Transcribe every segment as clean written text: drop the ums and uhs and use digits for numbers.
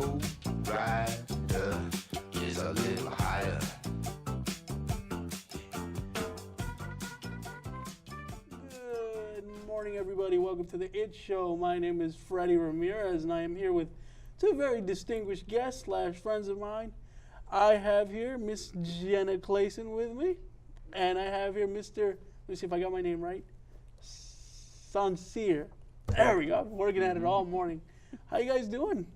low rider, just a little higher. Good morning, everybody. Welcome to the It Show. My name is Freddie Ramirez, and I am here with two very distinguished guests / friends of mine. I have here Miss Jenna Clayson with me, and I have here Mr. Let me see if I got my name right. Sincere. There we go. I've been working at it all morning. How you guys doing?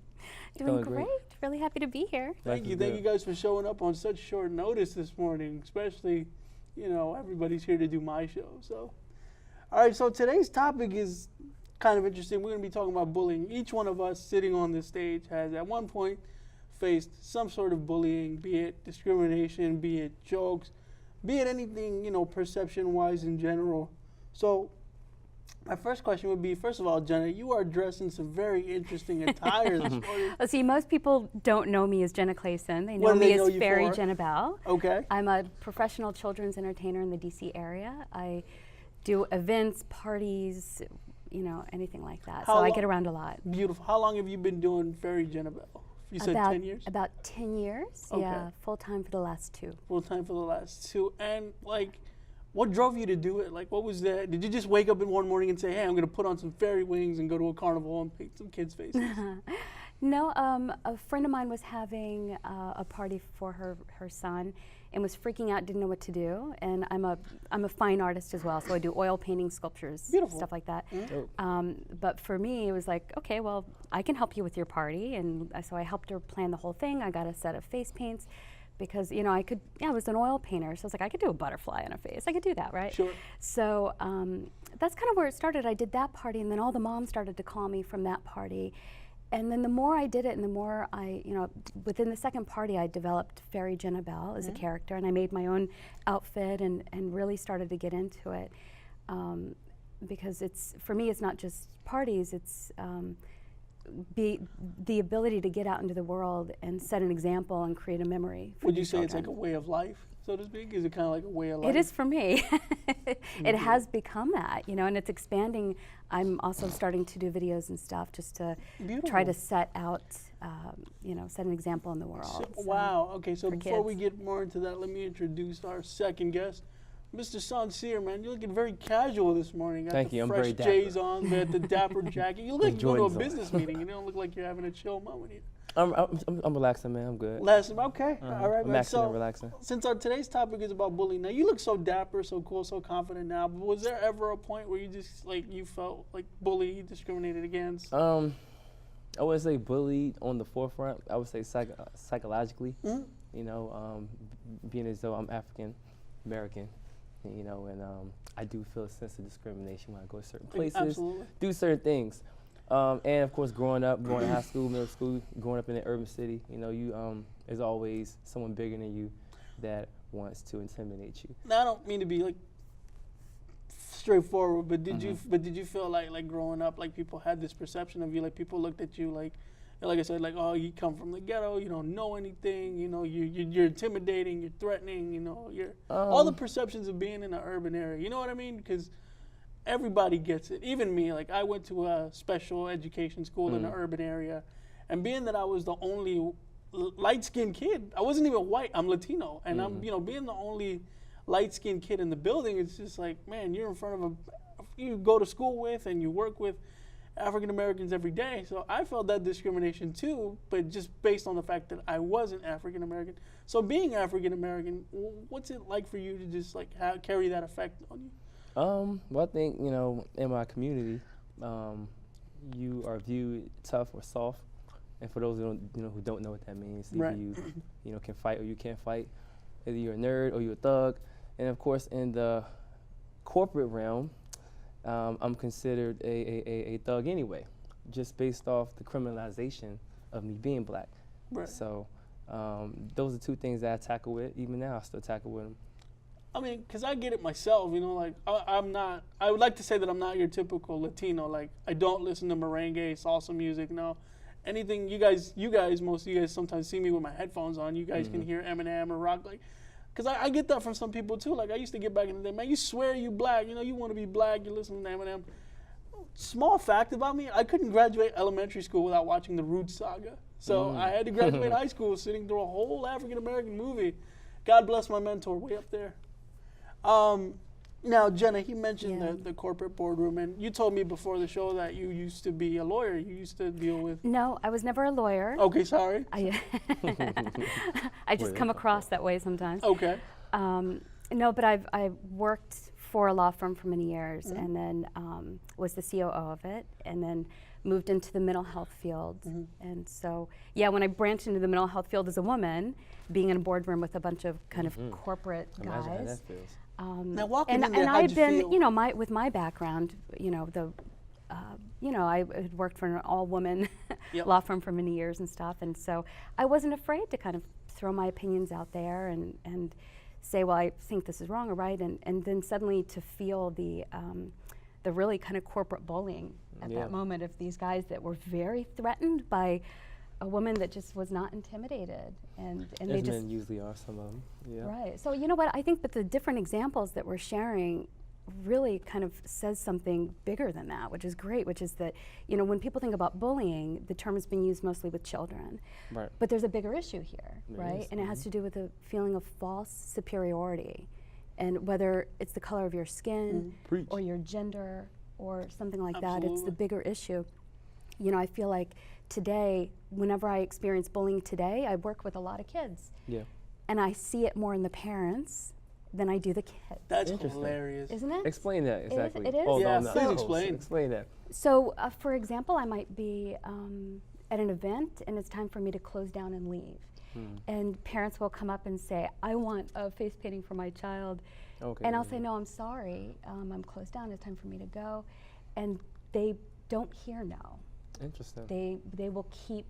Doing great. Really happy to be here. Thank you guys for showing up on such short notice this morning, especially, everybody's here to do my show. So, all right, so today's topic is kind of interesting. We're going to be talking about bullying. Each one of us sitting on this stage has at one point faced some sort of bullying, be it discrimination, be it jokes, be it anything, perception-wise in general. So my first question would be, first of all, Jenna, you are dressed in some very interesting attire this morning. Let's see, most people don't know me as Jenna Clayson. They know me as Fairy Jenna Bell. Okay. I'm a professional children's entertainer in the DC area. I do events, parties, anything like that. So I get around a lot. Beautiful. How long have you been doing Fairy Jenna Bell? You said 10 years? About 10 years, okay. Yeah. Full-time for the last 2. Full-time for the last 2. And, what drove you to do it? What was that? Did you just wake up in one morning and say, hey, I'm going to put on some fairy wings and go to a carnival and paint some kids' faces? No, a friend of mine was having a party for her son and was freaking out, didn't know what to do. And I'm a fine artist as well, so I do oil painting, sculptures, beautiful. Stuff like that. Mm-hmm. But for me, it was like, okay, well, I can help you with your party. And so I helped her plan the whole thing. I got a set of face paints. Because, I was an oil painter, so I was like, I could do a butterfly on a face. I could do that, right? Sure. So that's kind of where it started. I did that party, and then all the moms started to call me from that party. And then the more I did it, and the more within the second party, I developed Fairy Jenna Bell as a character, and I made my own outfit and really started to get into it. Because for me, it's not just parties, it's the ability to get out into the world and set an example and create a memory. Would you say it's like a way of life, so to speak? Is it kind of like a way of life? It is for me. It has become that, and it's expanding. I'm also starting to do videos and stuff just to try to set out, set an example in the world. Wow. Okay, so before we get more into that, let me introduce our second guest. Mr. Sincere, man, you're looking very casual this morning. Thank you. I'm very dapper. Fresh J's on, the dapper jacket. You look like you go to a business meeting. You don't look like you're having a chill moment here. I'm relaxing, man. I'm good. Relaxing, okay. All right, man. I'm relaxing. Since today's topic is about bullying, now you look so dapper, so cool, so confident now. But was there ever a point where you just you felt like bullied, discriminated against? I wouldn't say bullied on the forefront. I would say psychologically. Mm-hmm. Being as though I'm African American. And I do feel a sense of discrimination when I go to certain places, Absolutely. do certain things. And of course, growing up, going to high school, middle school, growing up in an urban city, there's always someone bigger than you that wants to intimidate you. Now, I don't mean to be straightforward, but did you feel like growing up, people had this perception of you, people looked at you like I said, oh, you come from the ghetto, you don't know anything, you're intimidating, you're threatening, you're all the perceptions of being in an urban area. You know what I mean? Because everybody gets it. Even me, I went to a special education school in an urban area, and being that I was the only light-skinned kid, I wasn't even white, I'm Latino, and I'm, being the only light-skinned kid in the building, it's just man, you're in front of you go to school with and you work with African Americans every day. So I felt that discrimination too, but just based on the fact that I wasn't African American. So being African American, what's it like for you to just carry that effect on you? Well, I think, in my community, you are viewed tough or soft. And for those who don't know what that means, either you can fight or you can't fight. Either you're a nerd or you're a thug. And of course, in the corporate realm, I'm considered a thug anyway, just based off the criminalization of me being black. Right. So those are two things that I tackle with. Even now, I still tackle with them. I mean, because I get it myself, I'm not, I would like to say that I'm not your typical Latino. I don't listen to merengue, salsa music, no. Anything, most of you guys sometimes see me with my headphones on. You guys can hear Eminem or rock, because I get that from some people too. I used to get back in the day, man, you swear you black, you want to be black, you listen to Eminem. small fact about me, I couldn't graduate elementary school without watching the Roots saga. So I had to graduate high school sitting through a whole African American movie. God bless my mentor way up there. Now, Jenna, he mentioned the corporate boardroom, and you told me before the show that you used to be a lawyer. You used to deal with... No, I was never a lawyer. Okay, sorry. I just come across that way sometimes. Okay. No, but I've worked for a law firm for many years, and then was the COO of it, and then moved into the mental health field. And so, yeah, when I branched into the mental health field as a woman, being in a boardroom with a bunch of kind of corporate Imagine how guys. that feels. Now, walking in there, And how'd I've you been, feel? you know, with my background, you know, I had worked for an all-woman law firm for many years and stuff, and so I wasn't afraid to kind of throw my opinions out there and say, well, I think this is wrong or right, and then suddenly to feel the really kind of corporate bullying at that moment of these guys that were very threatened by a woman that just was not intimidated, and they just men usually are, some of them. Yeah. right. So you know what, I think that the different examples that we're sharing really kind of says something bigger than that, which is great, which is that, you know, when people think about bullying, the term is being used mostly with children. Right. But there's a bigger issue here, There right? is. And it has to do with a feeling of false superiority. And whether it's the color of your skin Preach. or your gender or something like that, it's Absolutely. the bigger issue. You know, I feel like today, whenever I experience bullying today, I work with a lot of kids. Yeah. And I see it more in the parents than I do the kids. That's Interesting. hilarious. Isn't it? Explain that is- exactly. it is? Oh, Yeah, no, I'm not please the host. explain. Explain that. So, for example, I might be at an event and it's time for me to close down and leave. And parents will come up and say, I want a face painting for my child. Okay. And I'll say, no, I'm sorry, I'm closed down, it's time for me to go. And they don't hear no. Interesting. They will keep,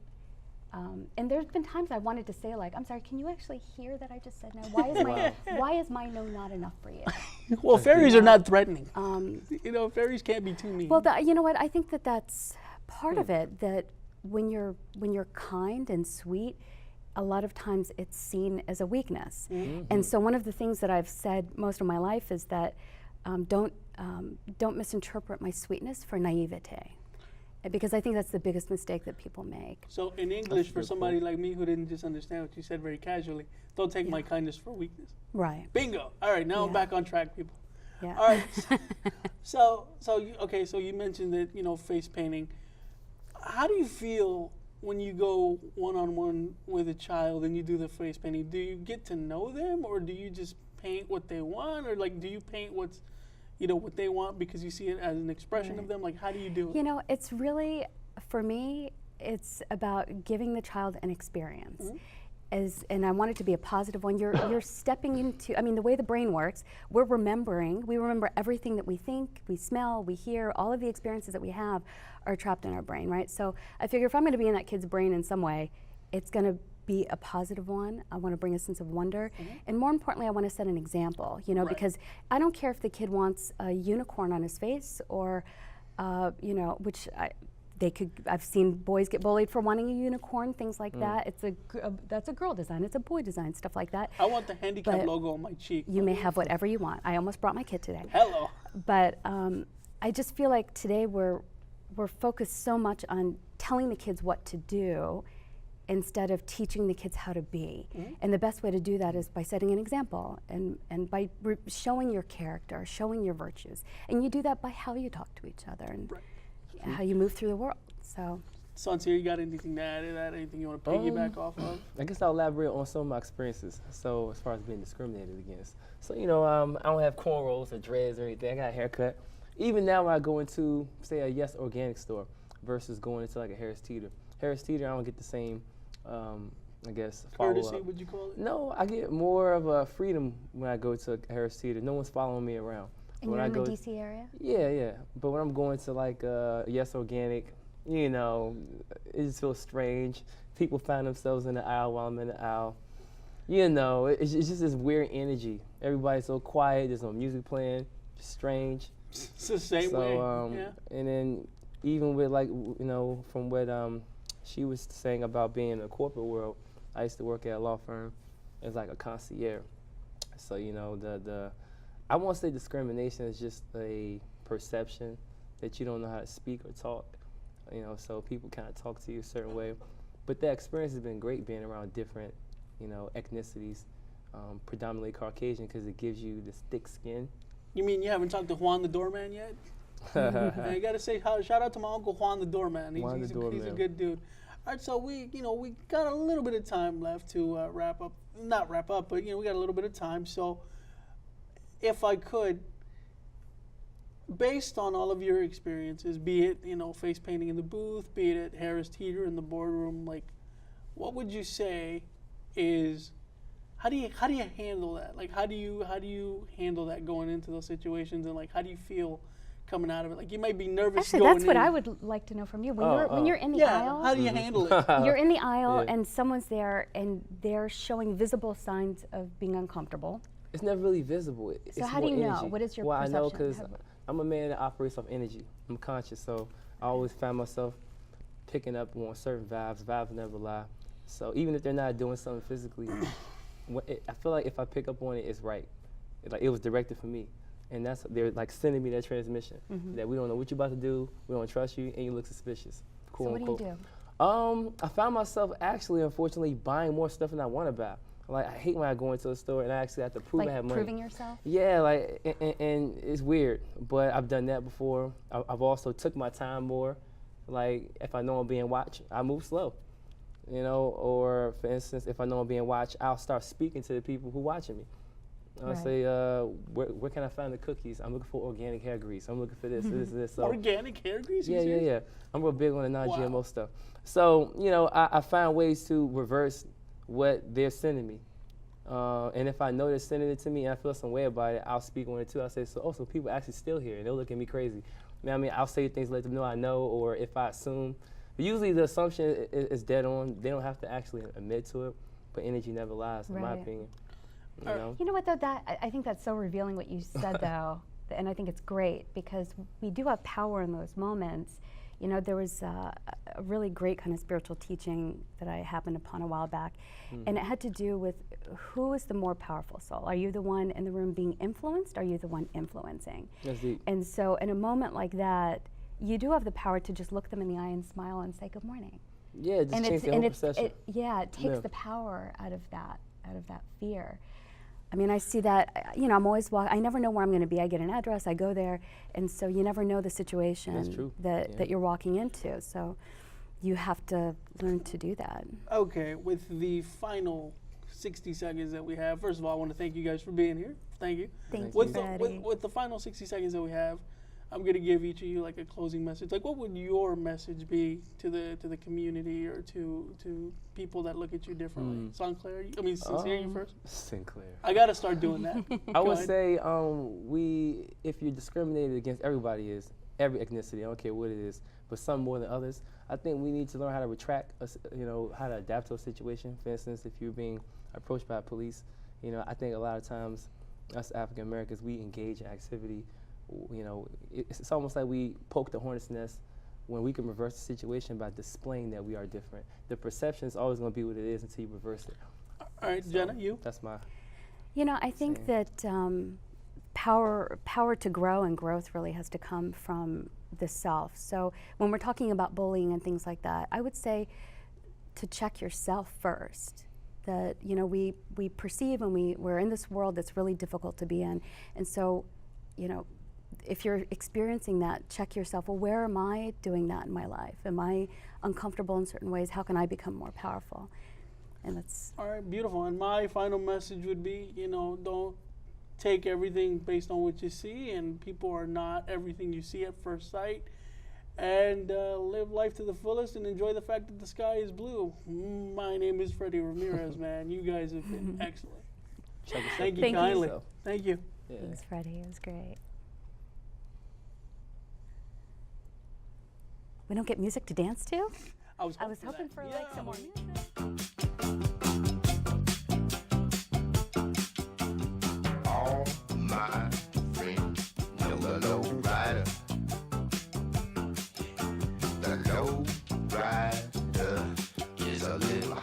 and there's been times I wanted to say, like, I'm sorry, can you actually hear that I just said no? Why is my no not enough for you? Well, fairies are not threatening. Um, You know, fairies can't be too mean. Well, you know what? I think that that's part of it. That when you're kind and sweet, a lot of times it's seen as a weakness. And so one of the things that I've said most of my life is that don't misinterpret my sweetness for naivete, because I think that's the biggest mistake that people make. So in English, for good somebody like me who didn't just understand what you said very casually, don't take my kindness for weakness. Right. Bingo. All right, now I'm Yeah. back on track, people. Yeah. All right. So you mentioned that, you know, face painting. How do you feel when you go one-on-one with a child and you do the face painting? Do you get to know them, or do you just paint what they want, or like do you paint what's, you know, what they want because you see it as an expression of them? Like, how do you do it? You know, it's really, for me, it's about giving the child an experience. And I want it to be a positive one. You're stepping into, I mean, the way the brain works, we remember everything that we think, we smell, we hear, all of the experiences that we have are trapped in our brain, right? So I figure if I'm gonna be in that kid's brain in some way, it's gonna be a positive one. I wanna bring a sense of wonder. And more importantly, I wanna set an example, you know, Right. because I don't care if the kid wants a unicorn on his face or, you know, I've seen boys get bullied for wanting a unicorn, things like that. That's a girl design, it's a boy design, stuff like that. I want the handicap But logo on my cheek. You may have whatever you want. I almost brought my kid today. Hello. But I just feel like today we're focused so much on telling the kids what to do instead of teaching the kids how to be. And the best way to do that is by setting an example and by showing your character, showing your virtues. And you do that by how you talk to each other and how you move through the world. So. Santier, you got anything to add to that? Anything you want to piggyback off of? I guess I'll elaborate on some of my experiences. So as far as being discriminated against. So, you know, I don't have cornrows or dreads or anything. I got a haircut. Even now when I go into, say, a Yes Organic store versus going into like a Harris Teeter. Harris Teeter, I don't get the same, I guess, Courtesy, follow-up. would you call it? No, I get more of a freedom when I go to Harris Teeter. No one's following me around. And When you're I in the go- DC area? Yeah. But when I'm going to like Yes Organic, you know, it just feels strange. People find themselves in the aisle while I'm in the aisle. You know, it's just this weird energy. Everybody's so quiet. There's no music playing. Just strange. It's the same So, way. Yeah. and then even with like, you know, from what she was saying about being in the corporate world, I used to work at a law firm as like a concierge. So, you know, I won't say discrimination is just a perception that you don't know how to speak or talk, you know, so people kind of talk to you a certain way. But that experience has been great being around different, you know, ethnicities, predominantly Caucasian, because it gives you this thick skin. You mean you haven't talked to Juan the doorman yet? I gotta say, shout out to my uncle Juan the doorman. He's a good dude. All right, so we got a little bit of time left to not wrap up, but we got a little bit of time. So, if I could, based on all of your experiences, be it face painting in the booth, be it at Harris Teeter in the boardroom, like, what would you say is how do you handle that? Like, how do you handle that going into those situations, and like how do you feel coming out of it? Like, you might be nervous. Actually, going that's what in. I would like to know from you. When you're in the aisle, how do you handle it? you're in the aisle and someone's there and they're showing visible signs of being uncomfortable. It's never really visible. It's how do you more know? energy. What is your Well, perception? I know because I'm a man that operates off energy. I'm conscious, so I always find myself picking up on certain vibes. Vibes never lie. So even if they're not doing something physically, I feel like if I pick up on it, it's right. Like it was directed for me. And they're like sending me that transmission that we don't know what you're about to do, we don't trust you, and you look suspicious. Cool. So what do you do? I found myself actually, unfortunately, buying more stuff than I want to buy. Like, I hate when I go into a store and I actually have to prove I have money. Like proving yourself? Yeah, like, and it's weird, but I've done that before. I've also took my time more. Like, if I know I'm being watched, I move slow. Or for instance, if I know I'm being watched, I'll start speaking to the people who are watching me. I'll say, where can I find the cookies? I'm looking for organic hair grease. I'm looking for this. So, organic hair grease? Yeah. I'm real big on the non-GMO stuff. So, I find ways to reverse what they're sending me. And if I know they're sending it to me and I feel some way about it, I'll speak on it too. I'll say, so people actually still here, and they'll look at me crazy. I'll say things, let them know I know, or if I assume. But usually the assumption is dead on. They don't have to actually admit to it, but energy never lies, in my opinion. You know what, though? I think that's so revealing what you said, though, and I think it's great because we do have power in those moments. There was a really great kind of spiritual teaching that I happened upon a while back, and it had to do with who is the more powerful soul? Are you the one in the room being influenced? Or are you the one influencing? That's deep. And so in a moment like that, you do have the power to just look them in the eye and smile and say good morning. Yeah, just change their whole perception. It takes the power out of that fear. I mean, I see that, I'm always I never know where I'm going to be. I get an address, I go there, and so you never know the situation that you're walking into. So you have to learn to do that. Okay, with the final 60 seconds that we have, first of all, I want to thank you guys for being here. Thank you. Thank with you, the, with the final 60 seconds that we have, I'm going to give each of you like a closing message. Like, what would your message be to the community or to people that look at you differently? Sinclair, Sincere, you first. Sinclair. I got to start doing that. I would say if you're discriminated against, everybody is, every ethnicity, I don't care what it is, but some more than others. I think we need to learn how to retract, how to adapt to a situation. For instance, if you're being approached by police, I think a lot of times us African Americans, we engage in activity. It's almost like we poke the hornet's nest when we can reverse the situation by displaying that we are different. The perception is always going to be what it is until you reverse it. All right, so Jenna, you? That's my I think that power to grow and growth really has to come from the self. So when we're talking about bullying and things like that, I would say to check yourself first. That we perceive and we're in this world that's really difficult to be in, and so if you're experiencing that, check yourself. Well, where am I doing that in my life? Am I uncomfortable in certain ways? How can I become more powerful? And that's all right. Beautiful. And my final message would be, don't take everything based on what you see, and people are not everything you see at first sight. And live life to the fullest and enjoy the fact that the sky is blue. My name is Freddie Ramirez, man. You guys have been excellent. Thank you kindly. Thank you. Yeah. Thanks, Freddie. It was great. We don't get music to dance to? I was hoping for like some more music. All my friends know the low rider. The low rider is a little